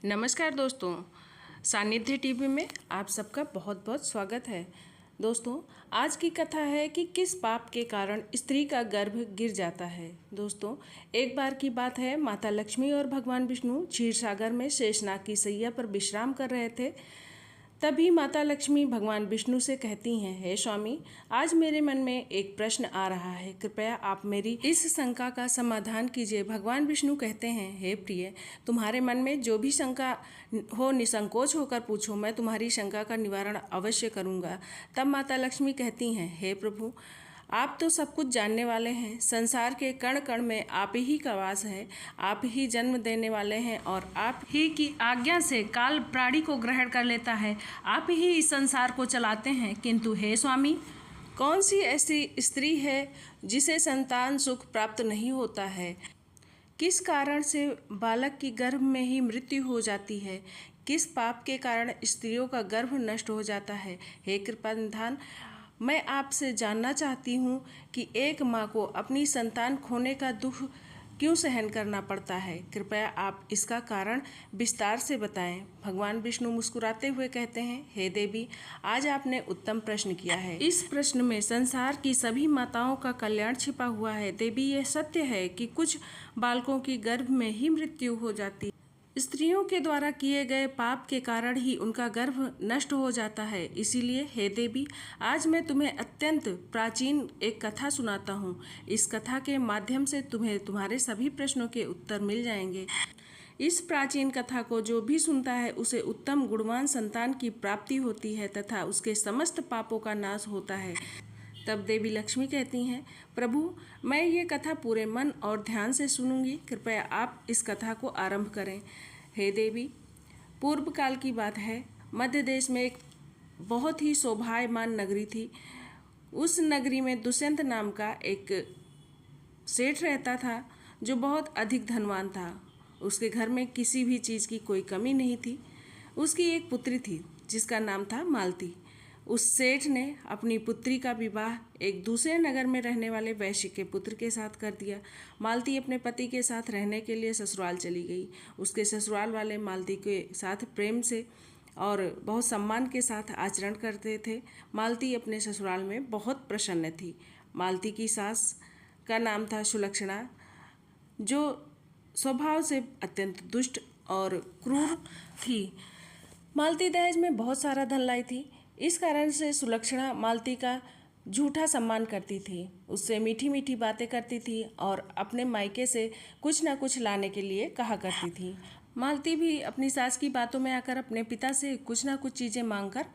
नमस्कार दोस्तों, सानिध्य टीवी में आप सबका बहुत बहुत स्वागत है। दोस्तों, आज की कथा है कि किस पाप के कारण स्त्री का गर्भ गिर जाता है। दोस्तों, एक बार की बात है, माता लक्ष्मी और भगवान विष्णु क्षीर सागर में शेषनाग की सैया पर विश्राम कर रहे थे। तभी माता लक्ष्मी भगवान विष्णु से कहती हैं, हे स्वामी, आज मेरे मन में एक प्रश्न आ रहा है, कृपया आप मेरी इस शंका का समाधान कीजिए। भगवान विष्णु कहते हैं, हे प्रिय, तुम्हारे मन में जो भी शंका हो निसंकोच होकर पूछो, मैं तुम्हारी शंका का निवारण अवश्य करूंगा। तब माता लक्ष्मी कहती हैं, हे प्रभु, आप तो सब कुछ जानने वाले हैं। संसार के कण कण में आप ही का वास है। आप ही जन्म देने वाले हैं और आप ही की आज्ञा से काल प्राणी को ग्रहण कर लेता है। आप ही इस संसार को चलाते हैं। किंतु हे स्वामी, कौन सी ऐसी स्त्री है जिसे संतान सुख प्राप्त नहीं होता है? किस कारण से बालक की गर्भ में ही मृत्यु हो जाती है? किस पाप के कारण स्त्रियों का गर्भ नष्ट हो जाता है? हे कृपा निधान, मैं आपसे जानना चाहती हूँ कि एक माँ को अपनी संतान खोने का दुख क्यों सहन करना पड़ता है। कृपया आप इसका कारण विस्तार से बताएं। भगवान विष्णु मुस्कुराते हुए कहते हैं, हे देवी, आज आपने उत्तम प्रश्न किया है। इस प्रश्न में संसार की सभी माताओं का कल्याण छिपा हुआ है। देवी, यह सत्य है कि कुछ बालकों की गर्भ में ही मृत्यु हो जाती है। स्त्रियों के द्वारा किए गए पाप के कारण ही उनका गर्भ नष्ट हो जाता है। इसीलिए हे देवी, आज मैं तुम्हें अत्यंत प्राचीन एक कथा सुनाता हूँ। इस कथा के माध्यम से तुम्हें तुम्हारे सभी प्रश्नों के उत्तर मिल जाएंगे। इस प्राचीन कथा को जो भी सुनता है उसे उत्तम गुणवान संतान की प्राप्ति होती है तथा उसके समस्त पापों का नाश होता है। तब देवी लक्ष्मी कहती हैं, प्रभु, मैं ये कथा पूरे मन और ध्यान से सुनूंगी। कृपया आप इस कथा को आरंभ करें। हे देवी, पूर्व काल की बात है, मध्य देश में एक बहुत ही शोभायमान नगरी थी। उस नगरी में दुष्यंत नाम का एक सेठ रहता था जो बहुत अधिक धनवान था। उसके घर में किसी भी चीज़ की कोई कमी नहीं थी। उसकी एक पुत्री थी जिसका नाम था मालती। उस सेठ ने अपनी पुत्री का विवाह एक दूसरे नगर में रहने वाले वैश्य के पुत्र के साथ कर दिया। मालती अपने पति के साथ रहने के लिए ससुराल चली गई। उसके ससुराल वाले मालती के साथ प्रेम से और बहुत सम्मान के साथ आचरण करते थे। मालती अपने ससुराल में बहुत प्रसन्न थी। मालती की सास का नाम था सुलक्षणा, जो स्वभाव से अत्यंत दुष्ट और क्रूर थी। मालती दहेज में बहुत सारा धन लाई थी। इस कारण से सुलक्षणा मालती का झूठा सम्मान करती थी, उससे मीठी मीठी बातें करती थी और अपने मायके से कुछ न कुछ लाने के लिए कहा करती थी। मालती भी अपनी सास की बातों में आकर अपने पिता से कुछ न कुछ चीज़ें मांगकर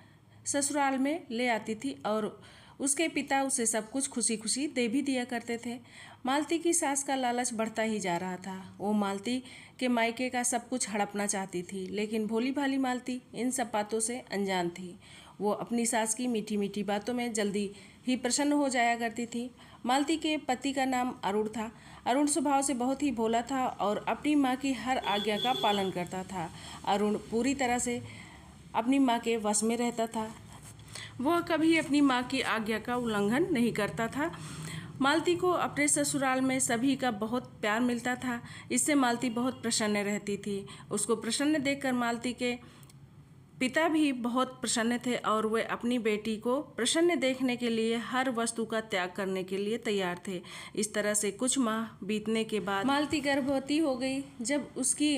ससुराल में ले आती थी और उसके पिता उसे सब कुछ खुशी खुशी दे भी दिया करते थे। मालती की सास का लालच बढ़ता ही जा रहा था। वो मालती के मायके का सब कुछ हड़पना चाहती थी, लेकिन भोली भाली मालती इन सब बातों से अनजान थी। वो अपनी सास की मीठी मीठी बातों में जल्दी ही प्रसन्न हो जाया करती थी। मालती के पति का नाम अरुण था। अरुण स्वभाव से बहुत ही भोला था और अपनी माँ की हर आज्ञा का पालन करता था। अरुण पूरी तरह से अपनी माँ के वश में रहता था। वह कभी अपनी माँ की आज्ञा का उल्लंघन नहीं करता था। मालती को अपने ससुराल में सभी का बहुत प्यार मिलता था। इससे मालती बहुत प्रसन्न रहती थी। उसको प्रसन्न देखकर मालती के पिता भी बहुत प्रसन्न थे और वे अपनी बेटी को प्रसन्न देखने के लिए हर वस्तु का त्याग करने के लिए तैयार थे। इस तरह से कुछ माह बीतने के बाद मालती गर्भवती हो गई। जब उसकी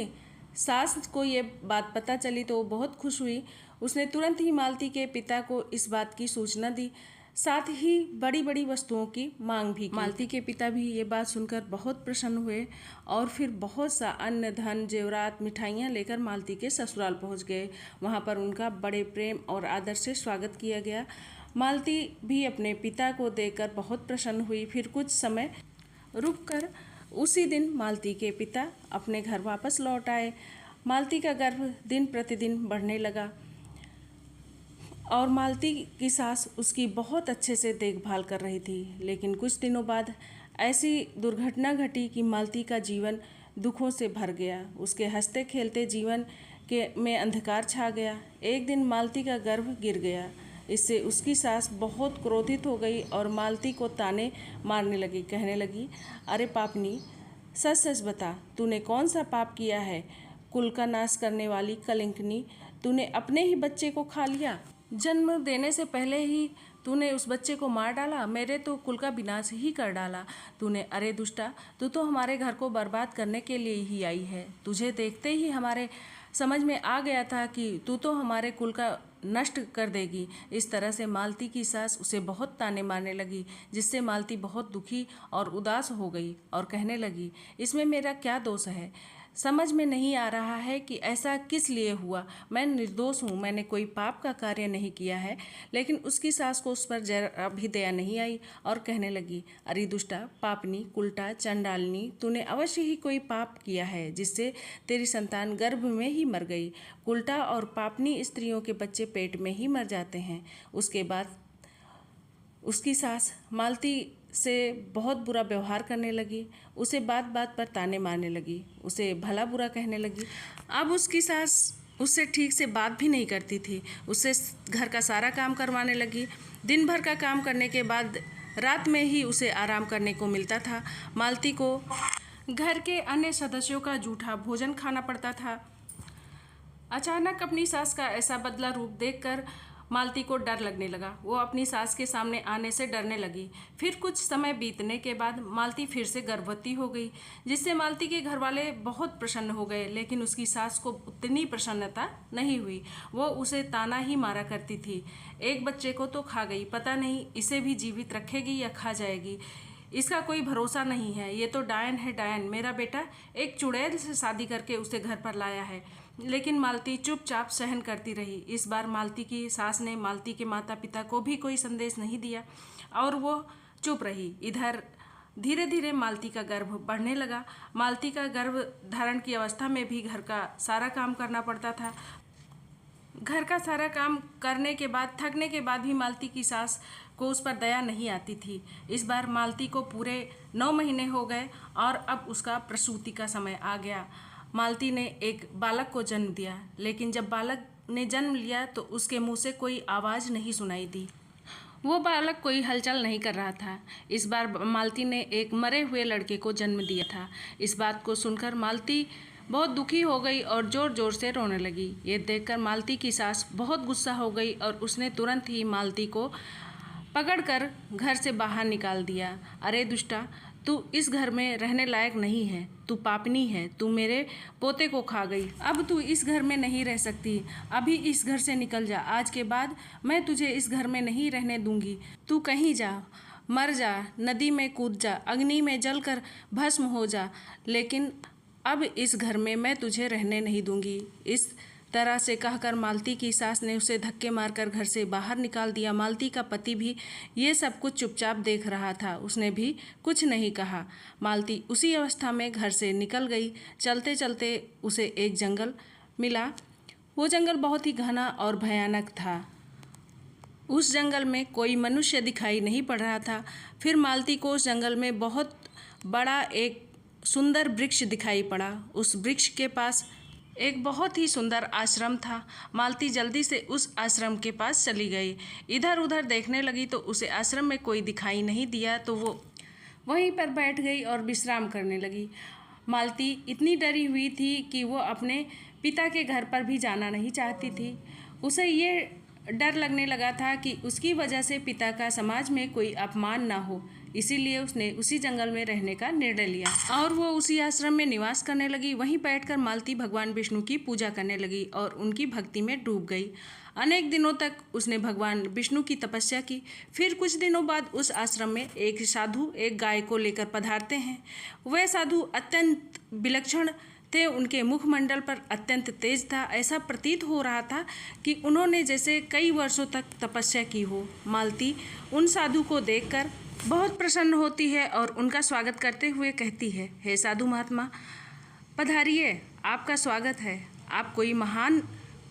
सास को ये बात पता चली तो वो बहुत खुश हुई। उसने तुरंत ही मालती के पिता को इस बात की सूचना दी, साथ ही बड़ी बड़ी वस्तुओं की मांग भी की। मालती के पिता भी ये बात सुनकर बहुत प्रसन्न हुए और फिर बहुत सा अन्न धन जेवरात मिठाइयाँ लेकर मालती के ससुराल पहुंच गए। वहां पर उनका बड़े प्रेम और आदर से स्वागत किया गया। मालती भी अपने पिता को देखकर बहुत प्रसन्न हुई। फिर कुछ समय रुककर उसी दिन मालती के पिता अपने घर वापस लौट आए। मालती का गर्भ दिन प्रतिदिन बढ़ने लगा और मालती की सास उसकी बहुत अच्छे से देखभाल कर रही थी। लेकिन कुछ दिनों बाद ऐसी दुर्घटना घटी कि मालती का जीवन दुखों से भर गया। उसके हंसते खेलते जीवन में अंधकार छा गया। एक दिन मालती का गर्भ गिर गया। इससे उसकी सास बहुत क्रोधित हो गई और मालती को ताने मारने लगी। कहने लगी, अरे पापनी, सच सच बता, तूने कौन सा पाप किया है? कुल का नाश करने वाली कलंकिनी, तूने अपने ही बच्चे को खा लिया। जन्म देने से पहले ही तूने उस बच्चे को मार डाला, मेरे तो कुल का विनाश ही कर डाला तूने। अरे दुष्टा, तू तो हमारे घर को बर्बाद करने के लिए ही आई है। तुझे देखते ही हमारे समझ में आ गया था कि तू तो हमारे कुल का नष्ट कर देगी। इस तरह से मालती की सास उसे बहुत ताने मारने लगी, जिससे मालती बहुत दुखी और उदास हो गई और कहने लगी, इसमें मेरा क्या दोष है? समझ में नहीं आ रहा है कि ऐसा किस लिए हुआ। मैं निर्दोष हूँ, मैंने कोई पाप का कार्य नहीं किया है। लेकिन उसकी सास को उस पर जरा भी दया नहीं आई और कहने लगी, अरे दुष्टा, पापनी, कुलटा, चंडालनी, तूने अवश्य ही कोई पाप किया है जिससे तेरी संतान गर्भ में ही मर गई। कुलटा और पापनी स्त्रियों के बच्चे पेट में ही मर जाते हैं। उसके बाद उसकी सास मालती से बहुत बुरा व्यवहार करने लगी, उसे बात बात पर ताने मारने लगी, उसे भला बुरा कहने लगी। अब उसकी सास उससे ठीक से बात भी नहीं करती थी, उससे घर का सारा काम करवाने लगी। दिन भर का काम करने के बाद रात में ही उसे आराम करने को मिलता था। मालती को घर के अन्य सदस्यों का जूठा भोजन खाना पड़ता था। अचानक अपनी सास का ऐसा बदला रूप देखकर मालती को डर लगने लगा। वो अपनी सास के सामने आने से डरने लगी। फिर कुछ समय बीतने के बाद मालती फिर से गर्भवती हो गई, जिससे मालती के घर वाले बहुत प्रसन्न हो गए। लेकिन उसकी सास को उतनी प्रसन्नता नहीं हुई। वो उसे ताना ही मारा करती थी, एक बच्चे को तो खा गई, पता नहीं इसे भी जीवित रखेगी या खा जाएगी, इसका कोई भरोसा नहीं है। ये तो डायन है, डायन। मेरा बेटा एक चुड़ैल से शादी करके उसे घर पर लाया है। लेकिन मालती चुपचाप सहन करती रही। इस बार मालती की सास ने मालती के माता पिता को भी कोई संदेश नहीं दिया और वो चुप रही। इधर धीरे धीरे मालती का गर्भ बढ़ने लगा। मालती का गर्भ धारण की अवस्था में भी घर का सारा काम करना पड़ता था। घर का सारा काम करने के बाद, थकने के बाद भी मालती की सास को उस पर दया नहीं आती थी। इस बार मालती को पूरे 9 महीने हो गए और अब उसका प्रसूति का समय आ गया। मालती ने एक बालक को जन्म दिया, लेकिन जब बालक ने जन्म लिया तो उसके मुंह से कोई आवाज़ नहीं सुनाई दी। वो बालक कोई हलचल नहीं कर रहा था। इस बार मालती ने एक मरे हुए लड़के को जन्म दिया था। इस बात को सुनकर मालती बहुत दुखी हो गई और ज़ोर ज़ोर से रोने लगी। ये देखकर मालती की सास बहुत गुस्सा हो गई और उसने तुरंत ही मालती को पकड़कर घर से बाहर निकाल दिया। अरे दुष्टा, तू इस घर में रहने लायक नहीं है, तू पापनी है, तू मेरे पोते को खा गई। अब तू इस घर में नहीं रह सकती, अभी इस घर से निकल जा। आज के बाद मैं तुझे इस घर में नहीं रहने दूंगी। तू कहीं जा, मर जा, नदी में कूद जा, अग्नि में जलकर भस्म हो जा, लेकिन अब इस घर में मैं तुझे रहने नहीं दूंगी। इस तरह से कहकर मालती की सास ने उसे धक्के मारकर घर से बाहर निकाल दिया। मालती का पति भी ये सब कुछ चुपचाप देख रहा था, उसने भी कुछ नहीं कहा। मालती उसी अवस्था में घर से निकल गई। चलते चलते उसे एक जंगल मिला। वो जंगल बहुत ही घना और भयानक था। उस जंगल में कोई मनुष्य दिखाई नहीं पड़ रहा था। फिर मालती को उस जंगल में बहुत बड़ा एक सुंदर वृक्ष दिखाई पड़ा। उस वृक्ष के पास एक बहुत ही सुंदर आश्रम था। मालती जल्दी से उस आश्रम के पास चली गई। इधर उधर देखने लगी तो उसे आश्रम में कोई दिखाई नहीं दिया, तो वो वहीं पर बैठ गई और विश्राम करने लगी। मालती इतनी डरी हुई थी कि वो अपने पिता के घर पर भी जाना नहीं चाहती थी। उसे ये डर लगने लगा था कि उसकी वजह से पिता का समाज में कोई अपमान ना हो, इसीलिए उसने उसी जंगल में रहने का निर्णय लिया और वो उसी आश्रम में निवास करने लगी। वहीं बैठकर मालती भगवान विष्णु की पूजा करने लगी और उनकी भक्ति में डूब गई। अनेक दिनों तक उसने भगवान विष्णु की तपस्या की। फिर कुछ दिनों बाद उस आश्रम में एक साधु एक गाय को लेकर पधारते हैं। वह साधु अत्यंत विलक्षण थे, उनके मुखमंडल पर अत्यंत तेज था। ऐसा प्रतीत हो रहा था कि उन्होंने जैसे कई वर्षों तक तपस्या की हो। मालती उन साधु को देखकर बहुत प्रसन्न होती है और उनका स्वागत करते हुए कहती है, हे साधु महात्मा, पधारिए, आपका स्वागत है। आप कोई महान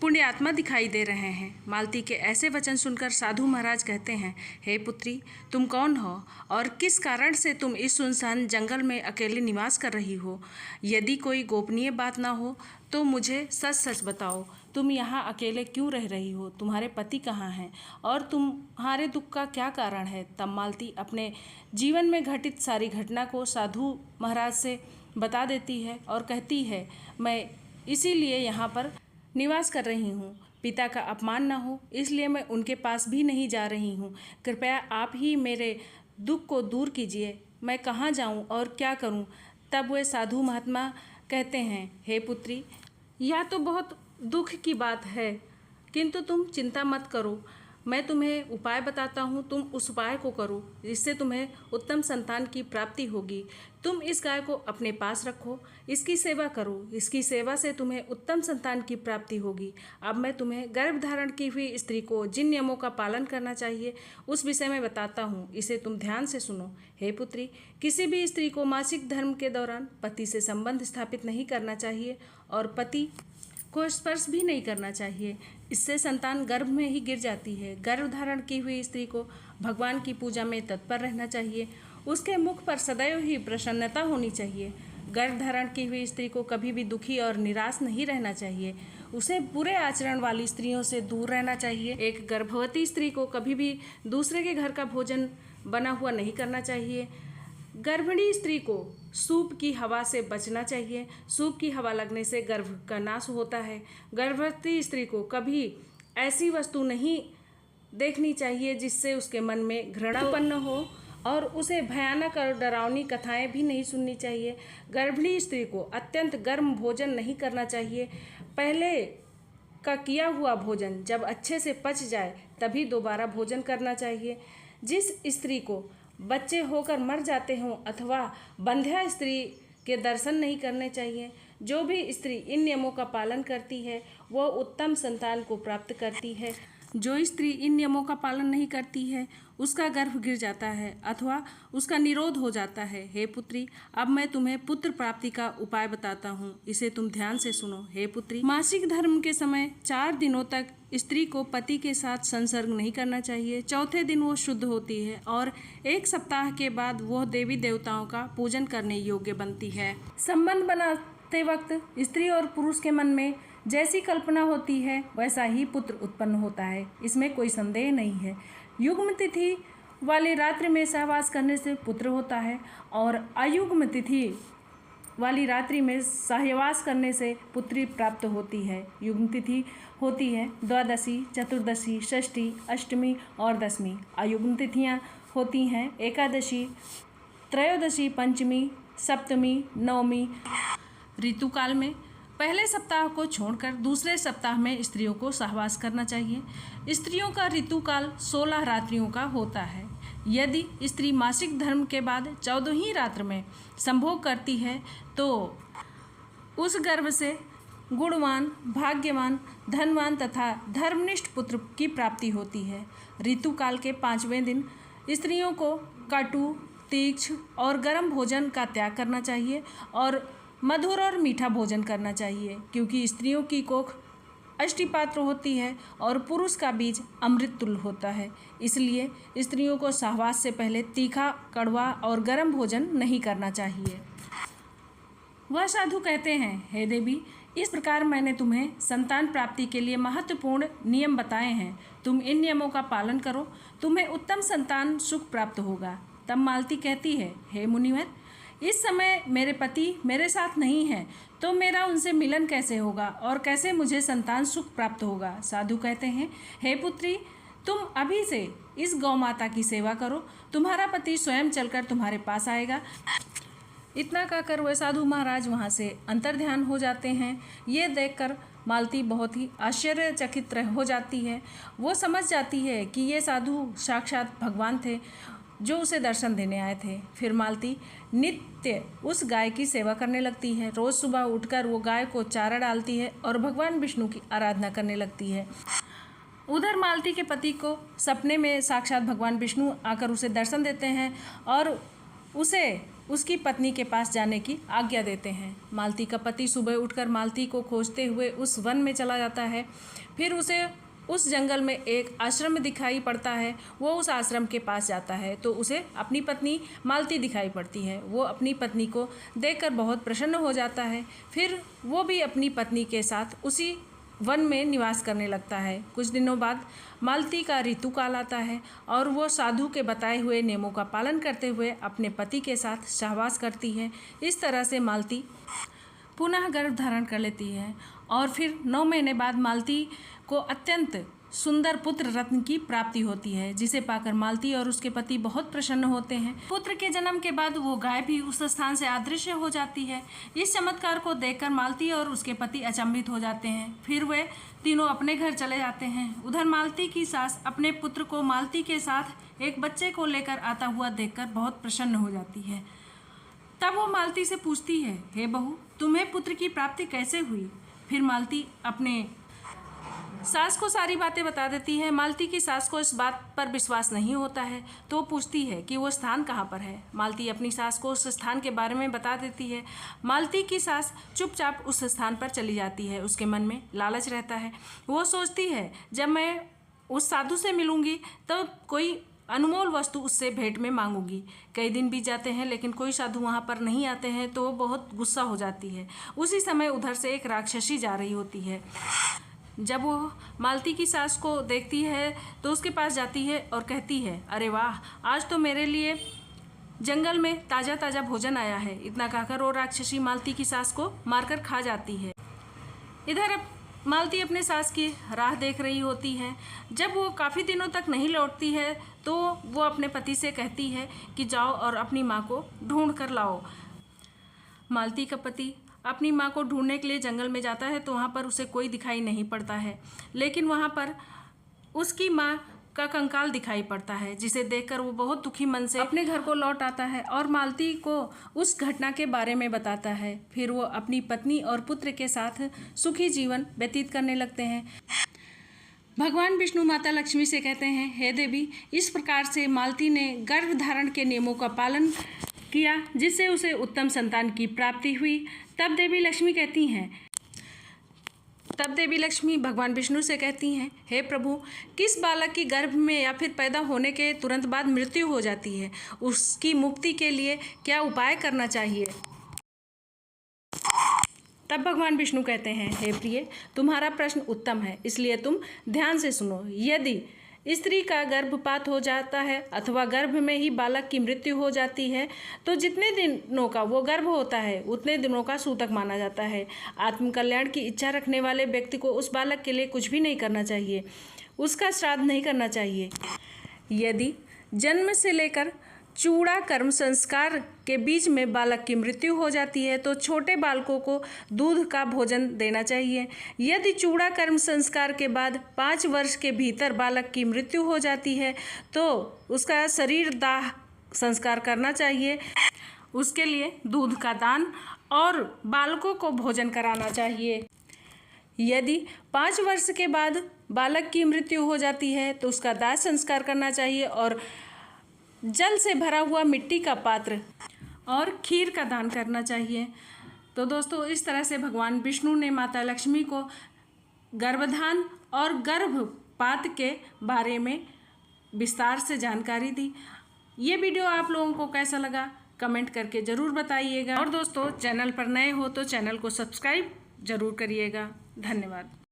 पुण्य आत्मा दिखाई दे रहे हैं। मालती के ऐसे वचन सुनकर साधु महाराज कहते हैं, हे पुत्री, तुम कौन हो और किस कारण से तुम इस सुनसान जंगल में अकेले निवास कर रही हो? यदि कोई गोपनीय बात ना हो तो मुझे सच सच बताओ, तुम यहाँ अकेले क्यों रह रही हो? तुम्हारे पति कहाँ हैं और तुम्हारे दुख का क्या कारण है? तब मालती अपने जीवन में घटित सारी घटना को साधु महाराज से बता देती है और कहती है, मैं इसीलिए यहाँ पर निवास कर रही हूँ। पिता का अपमान न हो इसलिए मैं उनके पास भी नहीं जा रही हूँ। कृपया आप ही मेरे दुख को दूर कीजिए। मैं कहाँ जाऊँ और क्या करूँ? तब वे साधु महात्मा कहते हैं, हे पुत्री, यह तो बहुत दुख की बात है, किंतु तुम चिंता मत करो। मैं तुम्हें उपाय बताता हूँ, तुम उस उपाय को करो जिससे तुम्हें उत्तम संतान की प्राप्ति होगी। तुम इस गाय को अपने पास रखो, इसकी सेवा करो, इसकी सेवा से तुम्हें उत्तम संतान की प्राप्ति होगी। अब मैं तुम्हें गर्भ धारण की हुई स्त्री को जिन नियमों का पालन करना चाहिए उस विषय में बताता हूँ, इसे तुम ध्यान से सुनो। हे पुत्री, किसी भी स्त्री को मासिक धर्म के दौरान पति से संबंध स्थापित नहीं करना चाहिए और पति को स्पर्श भी नहीं करना चाहिए। इससे संतान गर्भ में ही गिर जाती है। गर्भ धारण की हुई स्त्री को भगवान की पूजा में तत्पर रहना चाहिए। उसके मुख पर सदैव ही प्रसन्नता होनी चाहिए। गर्भ धारण की हुई स्त्री को कभी भी दुखी और निराश नहीं रहना चाहिए। उसे बुरे आचरण वाली स्त्रियों से दूर रहना चाहिए। एक गर्भवती स्त्री को कभी भी दूसरे के घर का भोजन बना हुआ नहीं करना चाहिए। गर्भिणी स्त्री को सूप की हवा से बचना चाहिए। सूप की हवा लगने से गर्भ का नाश होता है। गर्भवती स्त्री को कभी ऐसी वस्तु नहीं देखनी चाहिए जिससे उसके मन में घृणा उत्पन्न हो और उसे भयानक और डरावनी कथाएं भी नहीं सुननी चाहिए। गर्भिणी स्त्री को अत्यंत गर्म भोजन नहीं करना चाहिए। पहले का किया हुआ भोजन जब अच्छे से पच जाए तभी दोबारा भोजन करना चाहिए। जिस स्त्री को बच्चे होकर मर जाते हों अथवा बंध्या स्त्री के दर्शन नहीं करने चाहिए। जो भी स्त्री इन नियमों का पालन करती है वह उत्तम संतान को प्राप्त करती है। जो स्त्री इन नियमों का पालन नहीं करती है उसका गर्भ गिर जाता है अथवा उसका निरोध हो जाता है। हे पुत्री, अब मैं तुम्हें पुत्र प्राप्ति का उपाय बताता हूँ, इसे तुम ध्यान से सुनो। हे पुत्री, मासिक धर्म के समय 4 दिनों तक स्त्री को पति के साथ संसर्ग नहीं करना चाहिए। चौथे दिन वो शुद्ध होती है और 1 सप्ताह के बाद वह देवी देवताओं का पूजन करने योग्य बनती है। संबंध बनाते वक्त स्त्री और पुरुष के मन में जैसी कल्पना होती है वैसा ही पुत्र उत्पन्न होता है, इसमें कोई संदेह नहीं है। युग्म तिथि वाली रात्रि में सहवास करने से पुत्र होता है और अयुग्म तिथि वाली रात्रि में सहवास करने से पुत्री प्राप्त होती है। युग्म तिथि होती है द्वादशी, चतुर्दशी, षष्ठी, अष्टमी और दशमी। अयुग्म तिथियाँ होती हैं एकादशी, त्रयोदशी, पंचमी, सप्तमी, नवमी। ऋतुकाल में पहले सप्ताह को छोड़कर दूसरे सप्ताह में स्त्रियों को सहवास करना चाहिए। स्त्रियों का ऋतुकाल 16 रात्रियों का होता है। यदि स्त्री मासिक धर्म के बाद 14वीं रात्र में संभोग करती है तो उस गर्भ से गुणवान, भाग्यवान, धनवान तथा धर्मनिष्ठ पुत्र की प्राप्ति होती है। ऋतुकाल के 5वें दिन स्त्रियों को कटु, तीक्ष्ण और गर्म भोजन का त्याग करना चाहिए और मधुर और मीठा भोजन करना चाहिए, क्योंकि स्त्रियों की कोख अष्टिपात्र होती है और पुरुष का बीज अमृत तुल्य होता है। इसलिए स्त्रियों को सहवास से पहले तीखा, कड़वा और गर्म भोजन नहीं करना चाहिए। वह साधु कहते हैं, हे देवी, इस प्रकार मैंने तुम्हें संतान प्राप्ति के लिए महत्वपूर्ण नियम बताए हैं। तुम इन नियमों का पालन करो, तुम्हें उत्तम संतान सुख प्राप्त होगा। तब मालती कहती है, हे मुनिवर, इस समय मेरे पति मेरे साथ नहीं हैं, तो मेरा उनसे मिलन कैसे होगा और कैसे मुझे संतान सुख प्राप्त होगा? साधु कहते हैं, हे पुत्री, तुम अभी से इस गौ माता की सेवा करो, तुम्हारा पति स्वयं चलकर तुम्हारे पास आएगा। इतना कहकर वह साधु महाराज वहाँ से अंतर्ध्यान हो जाते हैं। ये देखकर मालती बहुत ही आश्चर्यचकित हो जाती है। वो समझ जाती है कि ये साधु साक्षात भगवान थे जो उसे दर्शन देने आए थे। फिर मालती नित्य उस गाय की सेवा करने लगती है। रोज़ सुबह उठकर वो गाय को चारा डालती है और भगवान विष्णु की आराधना करने लगती है। उधर मालती के पति को सपने में साक्षात भगवान विष्णु आकर उसे दर्शन देते हैं और उसे उसकी पत्नी के पास जाने की आज्ञा देते हैं। मालती का पति सुबह उठकर मालती को खोजते हुए उस वन में चला जाता है। फिर उसे उस जंगल में एक आश्रम दिखाई पड़ता है। वो उस आश्रम के पास जाता है तो उसे अपनी पत्नी मालती दिखाई पड़ती है। वो अपनी पत्नी को देखकर बहुत प्रसन्न हो जाता है। फिर वो भी अपनी पत्नी के साथ उसी वन में निवास करने लगता है। कुछ दिनों बाद मालती का ऋतुकाल आता है और वो साधु के बताए हुए नियमों का पालन करते हुए अपने पति के साथ सहवास करती है। इस तरह से मालती पुनः गर्भ धारण कर लेती है और फिर 9 महीने बाद मालती को अत्यंत सुंदर पुत्र रत्न की प्राप्ति होती है, जिसे पाकर मालती और उसके पति बहुत प्रसन्न होते हैं। पुत्र के जन्म के बाद वो गाय भी उस स्थान से अदृश्य हो जाती है। इस चमत्कार को देखकर मालती और उसके पति अचंभित हो जाते हैं। फिर वे तीनों अपने घर चले जाते हैं। उधर मालती की सास अपने पुत्र को मालती के साथ एक बच्चे को लेकर आता हुआ देखकर बहुत प्रसन्न हो जाती है। तब वो मालती से पूछती है, हे बहू, तुम्हें पुत्र की प्राप्ति कैसे हुई? फिर मालती अपने सास को सारी बातें बता देती है। मालती की सास को इस बात पर विश्वास नहीं होता है, तो वो पूछती है कि वो स्थान कहाँ पर है। मालती अपनी सास को उस स्थान के बारे में बता देती है। मालती की सास चुपचाप उस स्थान पर चली जाती है। उसके मन में लालच रहता है। वो सोचती है, जब मैं उस साधु से मिलूंगी तो कोई अनमोल वस्तु उससे भेंट में मांगूंगी। कई दिन बीत जाते हैं लेकिन कोई साधु वहाँ पर नहीं आते हैं, तो वो बहुत गुस्सा हो जाती है। उसी समय उधर से एक राक्षसी जा रही होती है। जब वो मालती की सास को देखती है तो उसके पास जाती है और कहती है, अरे वाह, आज तो मेरे लिए जंगल में ताज़ा ताज़ा भोजन आया है। इतना कहकर वो राक्षसी मालती की सास को मारकर खा जाती है। इधर अब मालती अपने सास की राह देख रही होती है। जब वो काफ़ी दिनों तक नहीं लौटती है तो वो अपने पति से कहती है कि जाओ और अपनी माँ को ढूंढ कर लाओ। मालती का पति अपनी माँ को ढूंढने के लिए जंगल में जाता है तो वहाँ पर उसे कोई दिखाई नहीं पड़ता है, लेकिन वहाँ पर उसकी माँ का कंकाल दिखाई पड़ता है, जिसे देखकर वो बहुत दुखी मन से अपने घर को लौट आता है और मालती को उस घटना के बारे में बताता है। फिर वो अपनी पत्नी और पुत्र के साथ सुखी जीवन व्यतीत करने लगते हैं। भगवान विष्णु माता लक्ष्मी से कहते हैं, हे देवी, इस प्रकार से मालती ने गर्भ धारण के नियमों का पालन किया, जिससे उसे उत्तम संतान की प्राप्ति हुई। तब देवी लक्ष्मी भगवान विष्णु से कहती हैं, हे प्रभु, किस बालक की गर्भ में या फिर पैदा होने के तुरंत बाद मृत्यु हो जाती है, उसकी मुक्ति के लिए क्या उपाय करना चाहिए? तब भगवान विष्णु कहते हैं, हे प्रिय, तुम्हारा प्रश्न उत्तम है, इसलिए तुम ध्यान से सुनो। यदि स्त्री का गर्भपात हो जाता है अथवा गर्भ में ही बालक की मृत्यु हो जाती है तो जितने दिनों का वो गर्भ होता है उतने दिनों का सूतक माना जाता है। आत्मकल्याण की इच्छा रखने वाले व्यक्ति को उस बालक के लिए कुछ भी नहीं करना चाहिए, उसका श्राद्ध नहीं करना चाहिए। यदि जन्म से लेकर चूड़ा कर्म संस्कार के बीच में बालक की मृत्यु हो जाती है तो छोटे बालकों को दूध का भोजन देना चाहिए। यदि चूड़ा कर्म संस्कार के बाद 5 वर्ष के भीतर बालक की मृत्यु हो जाती है तो उसका शरीर दाह संस्कार करना चाहिए। उसके लिए दूध का दान और बालकों को भोजन कराना चाहिए। यदि 5 वर्ष के बाद बालक की मृत्यु हो जाती है तो उसका दाह संस्कार करना चाहिए और जल से भरा हुआ मिट्टी का पात्र और खीर का दान करना चाहिए। तो दोस्तों, इस तरह से भगवान विष्णु ने माता लक्ष्मी को गर्भधान और गर्भपात के बारे में विस्तार से जानकारी दी। ये वीडियो आप लोगों को कैसा लगा कमेंट करके ज़रूर बताइएगा। और दोस्तों, चैनल पर नए हो तो चैनल को सब्सक्राइब ज़रूर करिएगा। धन्यवाद।